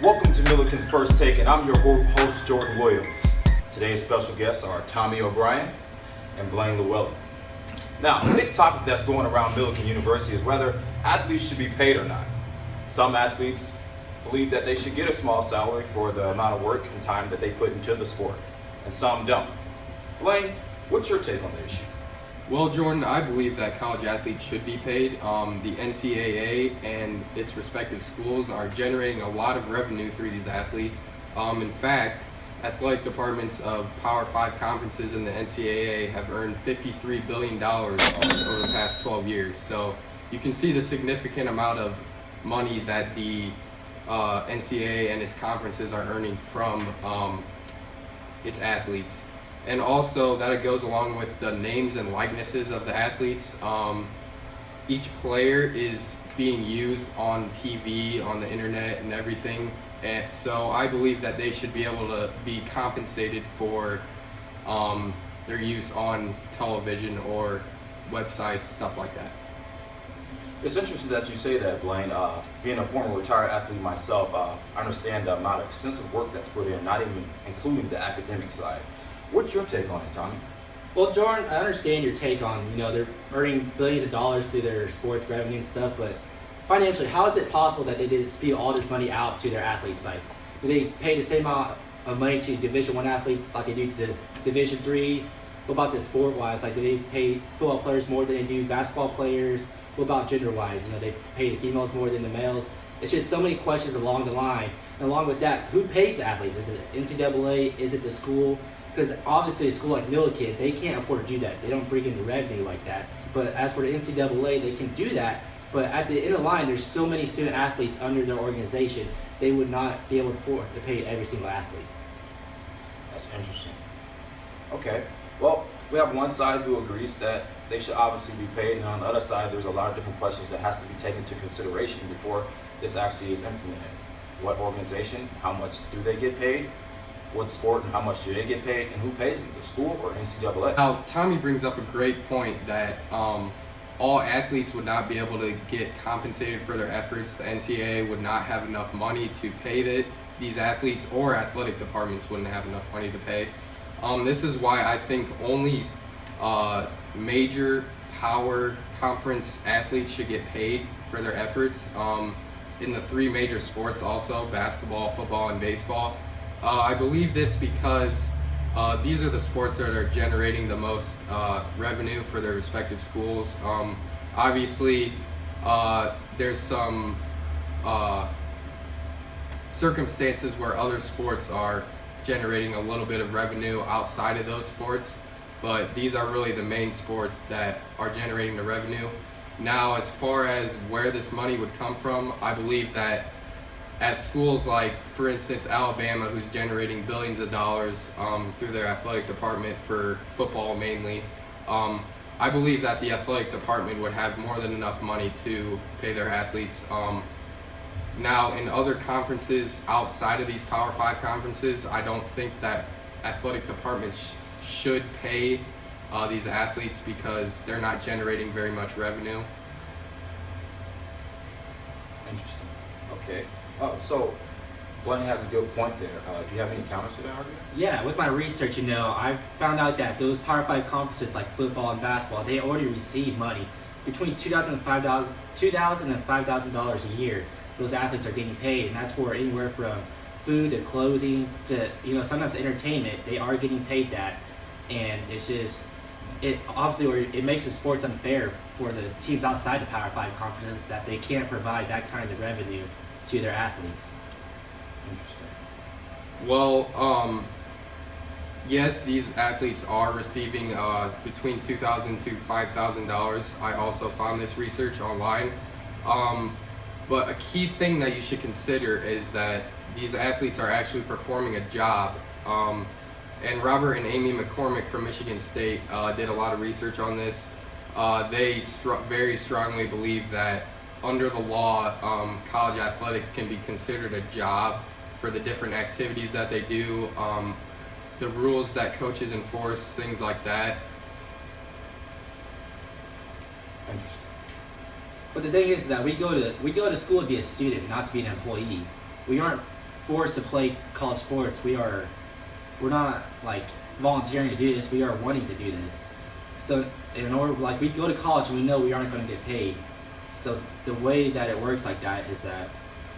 Welcome to Millikin's First Take, and I'm your host, Jordan Williams. Today's special guests are Tommy O'Brien and Blaine Lewallen. Now, the big topic that's going around Millikin University is whether athletes should be paid or not. Some athletes believe that they should get a small salary for the amount of work and time that they put into the sport, and some don't. Blaine, what's your take on the issue? Well, Jordan, I believe that college athletes should be paid. The NCAA and its respective schools are generating a lot of revenue through these athletes. In fact, athletic departments of Power 5 conferences in the NCAA have earned $53 billion over the past 12 years. So you can see the significant amount of money that the NCAA and its conferences are earning from its athletes. And also that it goes along with the names and likenesses of the athletes. Each player is being used on TV, on the internet, and everything. And so I believe that they should be able to be compensated for their use on television or websites, stuff like that. It's interesting that you say that, Blaine. Being a former retired athlete myself, I understand the amount of extensive work that's put in, not even including the academic side. What's your take on it, Tommy? Well, Jordan, I understand your take on, they're earning billions of dollars through their sports revenue and stuff, but financially, how is it possible that they just spew all this money out to their athletes? Like, do they pay the same amount of money to Division I athletes like they do to the Division IIIs? What about the sport-wise? Like, do they pay football players more than they do basketball players? What about gender-wise? They pay the females more than the males. It's just so many questions along the line. And along with that, who pays the athletes? Is it NCAA? Is it the school? Because obviously a school like Millikin, they can't afford to do that. They don't bring in the revenue like that. But as for the NCAA, they can do that. But at the end of the line, there's so many student athletes under their organization, they would not be able to afford to pay every single athlete. That's interesting. Okay, well, we have one side who agrees that they should obviously be paid, and on the other side, there's a lot of different questions that has to be taken into consideration before this actually is implemented. What organization, how much do they get paid? What sport and how much do they get paid, and who pays them, the school or NCAA? Now, Tommy brings up a great point that all athletes would not be able to get compensated for their efforts. The NCAA would not have enough money to pay these athletes, or athletic departments wouldn't have enough money to pay. This is why I think only major power conference athletes should get paid for their efforts. In the three major sports also, basketball, football, and baseball. I believe this because these are the sports that are generating the most revenue for their respective schools. Obviously, there's some circumstances where other sports are generating a little bit of revenue outside of those sports, but these are really the main sports that are generating the revenue. Now, as far as where this money would come from, I believe that at schools like, for instance, Alabama, who's generating billions of dollars through their athletic department for football mainly, I believe that the athletic department would have more than enough money to pay their athletes. Now, in other conferences outside of these Power 5 conferences, I don't think that athletic departments should pay these athletes because they're not generating very much revenue. Interesting. Okay. So Blaine has a good point there. Do you have any counters to that argument? Yeah, with my research, I found out that those Power 5 conferences like football and basketball, they already receive money. Between $2,000 and $5,000 a year, those athletes are getting paid, and that's for anywhere from food to clothing to, sometimes entertainment. They are getting paid that, and it's just, it makes the sports unfair for the teams outside the Power 5 conferences that they can't provide that kind of revenue to their athletes. Interesting. Well, yes, these athletes are receiving between $2,000 to $5,000. I also found this research online. But a key thing that you should consider is that these athletes are actually performing a job. And Robert and Amy McCormick from Michigan State did a lot of research on this. They very strongly believe that under the law, college athletics can be considered a job for the different activities that they do, the rules that coaches enforce, things like that. Interesting. But the thing is that we go to school to be a student, not to be an employee. We aren't forced to play college sports, we're not like volunteering to do this. We are wanting to do this. So in order, like, we go to college and we know we aren't going to get paid. So the way that it works like that is that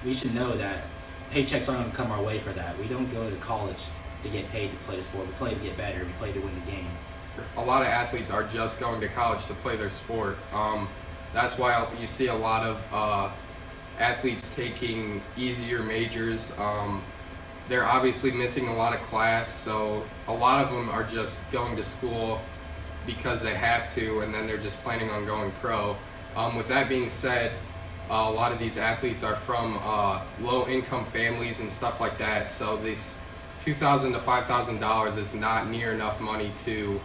we should know that paychecks aren't going to come our way for that. We don't go to college to get paid to play the sport. We play to get better. We play to win the game. A lot of athletes are just going to college to play their sport. That's why you see a lot of athletes taking easier majors. They're obviously missing a lot of class, so a lot of them are just going to school because they have to, and then they're just planning on going pro. With that being said, a lot of these athletes are from low-income families and stuff like that, so this $2,000 to $5,000 is not near enough money to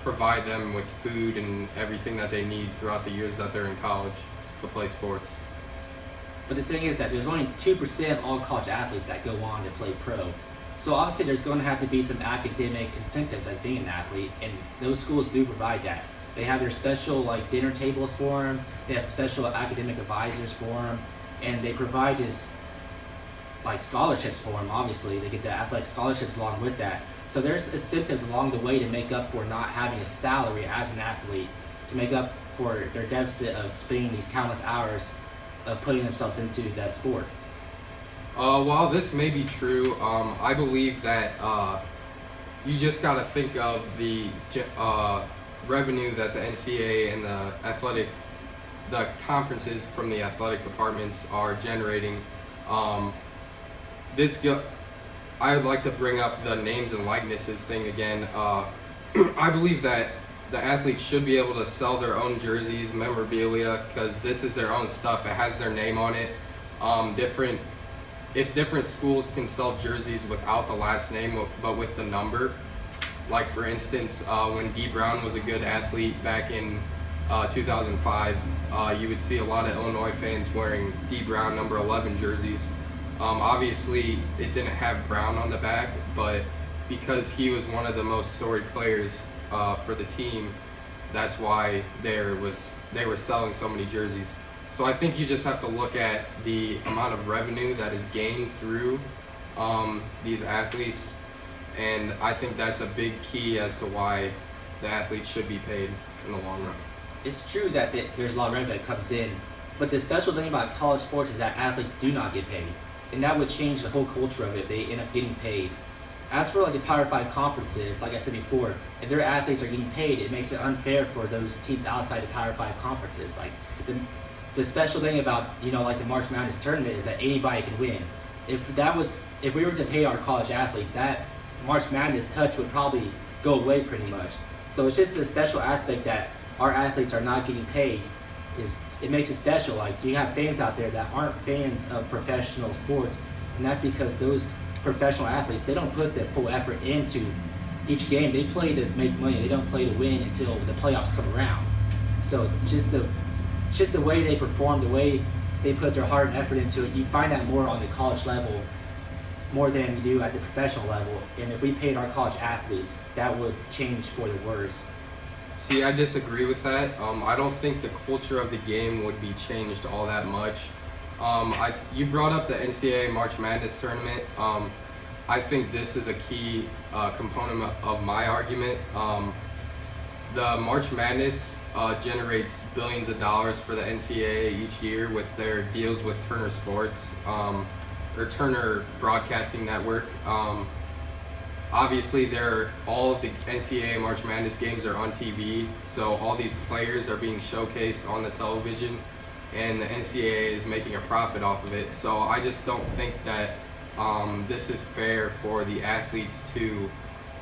provide them with food and everything that they need throughout the years that they're in college to play sports. But the thing is that there's only 2% of all college athletes that go on to play pro. So obviously there's going to have to be some academic incentives as being an athlete, and those schools do provide that. They have their special like dinner tables for them, they have special academic advisors for them, and they provide just like scholarships for them. Obviously they get the athletic scholarships along with that. So there's incentives along the way to make up for not having a salary as an athlete, to make up for their deficit of spending these countless hours of putting themselves into that sport. While this may be true, I believe that you just got to think of the revenue that the NCAA and the conferences from the athletic departments are generating. I would like to bring up the names and likenesses thing again. I believe that the athletes should be able to sell their own jerseys, memorabilia, because this is their own stuff. It has their name on it. If different schools can sell jerseys without the last name but with the number, like for instance, when D. Brown was a good athlete back in 2005, you would see a lot of Illinois fans wearing D. Brown number 11 jerseys. Obviously, it didn't have Brown on the back, but because he was one of the most storied players for the team, that's why they were selling so many jerseys. So I think you just have to look at the amount of revenue that is gained through these athletes, and I think that's a big key as to why the athletes should be paid in the long run. It's true that there's a lot of revenue that comes in, but the special thing about college sports is that athletes do not get paid, and that would change the whole culture of it if they end up getting paid. As for like the Power 5 conferences, like I said before, if their athletes are getting paid, it makes it unfair for those teams outside the Power 5 conferences. Like the special thing about, like the March Madness tournament is that anybody can win. If we were to pay our college athletes, that March Madness touch would probably go away pretty much. So it's just a special aspect that our athletes are not getting paid. It makes it special. Like, you have fans out there that aren't fans of professional sports, and that's because those professional athletes, they don't put the full effort into each game. They play to make money. They don't play to win until the playoffs come around. So just the way they perform, the way they put their heart and effort into it, you find that more on the college level more than you do at the professional level. And if we paid our college athletes, that would change for the worse. See, I disagree with that. I don't think the culture of the game would be changed all that much. You brought up the NCAA March Madness tournament. I think this is a key component of my argument. The March Madness generates billions of dollars for the NCAA each year with their deals with Turner Sports, or Turner Broadcasting Network. Obviously, all of the NCAA March Madness games are on TV, so all these players are being showcased on the television, and the NCAA is making a profit off of it. So I just don't think that this is fair for the athletes to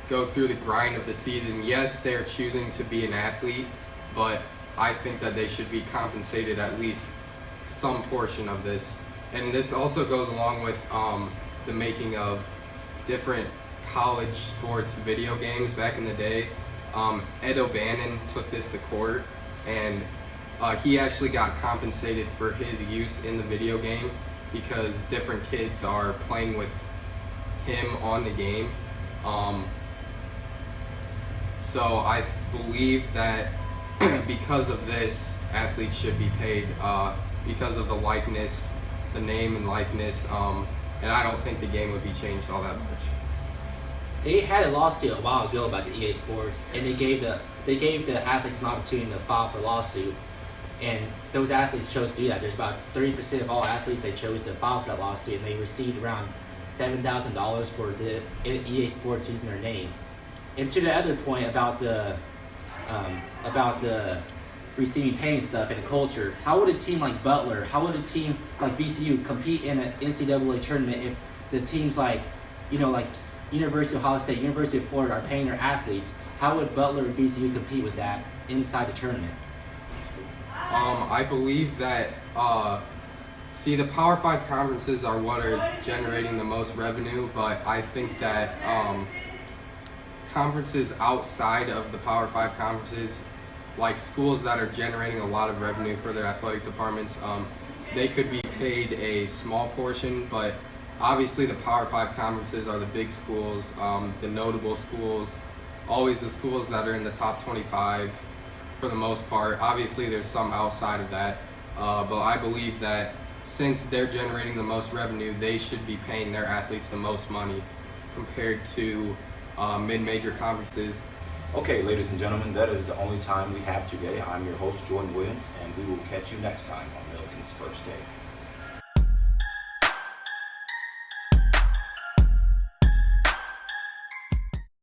go through the grind of the season. Yes, they're choosing to be an athlete, but I think that they should be compensated at least some portion of this. And this also goes along with the making of different college sports video games back in the day. Ed O'Bannon took this to court, and he actually got compensated for his use in the video game because different kids are playing with him on the game. So I believe that because of this, athletes should be paid because of the likeness, the name and likeness. and I don't think the game would be changed all that much. They had a lawsuit a while ago about the EA Sports, and they gave the athletes an opportunity to file for a lawsuit, and those athletes chose to do that. There's about 30% of all athletes they chose to file for that lawsuit, and they received around $7,000 for the EA Sports using their name. And to the other point about the receiving pay and stuff and culture, how would a team like Butler, how would a team like VCU compete in an NCAA tournament if the teams like University of Ohio State, University of Florida are paying their athletes? How would Butler and VCU compete with that inside the tournament? I believe that the Power 5 conferences are what is generating the most revenue, but I think that conferences outside of the Power 5 conferences, like schools that are generating a lot of revenue for their athletic departments, they could be paid a small portion, but obviously the Power 5 conferences are the big schools, the notable schools, always the schools that are in the top 25 for the most part. Obviously there's some outside of that, but I believe that since they're generating the most revenue, they should be paying their athletes the most money compared to mid-major conferences. Okay, ladies and gentlemen, that is the only time we have today. I'm your host, Jordan Williams, and we will catch you next time on Millikin's First Take.